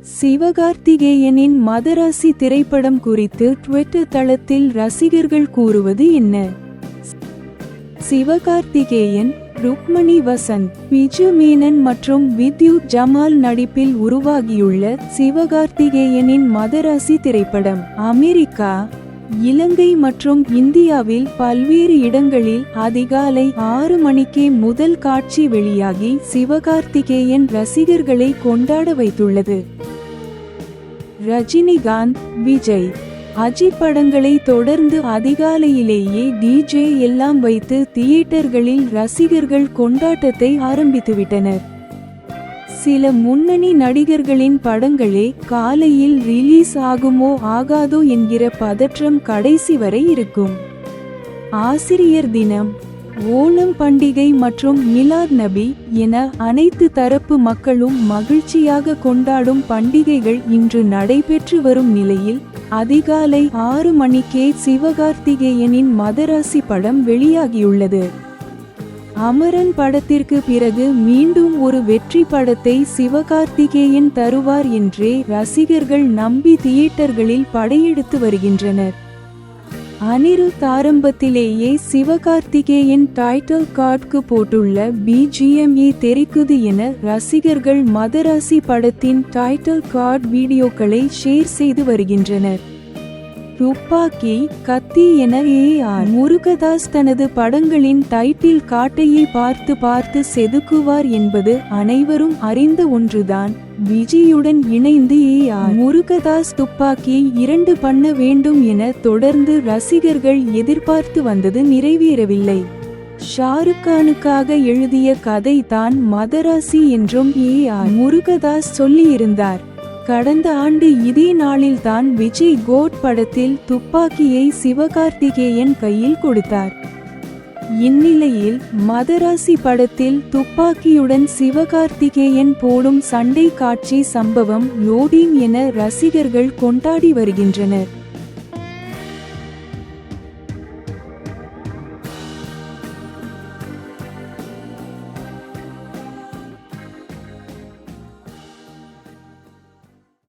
சிவகார்த்திகேயனின் மதராசி திரைப்படம் குறித்து ட்விட்டர் தளத்தில் ரசிகர்கள் கூறுவது என்ன? சிவகார்த்திகேயன், ருக்மணி வசந்த், பிஜு மேனன் மற்றும் வித்யுத் ஜமால் நடிப்பில் உருவாகியுள்ள சிவகார்த்திகேயனின் மதராசி திரைப்படம் அமெரிக்கா, இலங்கை மற்றும் இந்தியாவில் பல்வேறு இடங்களில் அதிகாலை 6 மணிக்கே முதல் காட்சி வெளியாகி சிவகார்த்திகேயன் ரசிகர்களை கொண்டாட வைத்துள்ளது. ரஜினிகாந்த், விஜய், அஜித் படங்களை தொடர்ந்து அதிகாலையிலேயே டிஜே எல்லாம் வைத்து தியேட்டர்களில் ரசிகர்கள் கொண்டாட்டத்தை ஆரம்பித்துவிட்டனர். சில முன்னணி நடிகர்களின் படங்களே காலையில் ரிலீஸ் ஆகுமோ ஆகாதோ என்கிற பதற்றம் கடைசி வரை இருக்கும். ஆசிரியர் தினம், ஓணம் பண்டிகை மற்றும் மிலாத் நபி என அனைத்து தரப்பு மக்களும் மகிழ்ச்சியாக கொண்டாடும் பண்டிகைகள் இன்று நடைபெற்று வரும் நிலையில் அதிகாலை 6 மணிக்கே சிவகார்த்திகேயனின் மதராசி படம் வெளியாகியுள்ளது. அமரன் படத்திற்கு பிறகு மீண்டும் ஒரு வெற்றி படத்தை சிவகார்த்திகேயன் தருவார் என்றே ரசிகர்கள் நம்பி தியேட்டர்களில் படையெடுத்து வருகின்றனர். அனிருத் ஆரம்பத்திலேயே சிவகார்த்திகேயன் டைட்டில் கார்டுக்கு போட்டுள்ள BGMஏ தெரிக்குது என ரசிகர்கள் மதராசி படத்தின் டைட்டில் கார்டு வீடியோக்களை ஷேர் செய்து வருகின்றனர். துப்பாக்கி, கத்தி என AR முருகதாஸ் தனது படங்களின் டைட்டில் காட்டையை பார்த்து செதுக்குவார் என்பது அனைவரும் அறிந்த ஒன்றுதான். விஜயுடன் இணைந்து AR முருகதாஸ் துப்பாக்கியை 2 பண்ண வேண்டும் என தொடர்ந்து ரசிகர்கள் எதிர்பார்த்து வந்தது நிறைவேறவில்லை. ஷாருக்கானுக்காக எழுதிய கதை தான் மதராசி என்றும் AR முருகதாஸ் சொல்லியிருந்தார். கடந்த ஆண்டு இதே நாளில்தான் விஜய் கோட் படத்தில் துப்பாக்கியை சிவகார்த்திகேயன் கையில் கொடுத்தார். இந்நிலையில் மதராசி படத்தில் துப்பாக்கியுடன் சிவகார்த்திகேயன் போடும் சண்டை காட்சி சம்பவம் லோடிங் என ரசிகர்கள் கொண்டாடி வருகின்றனர்.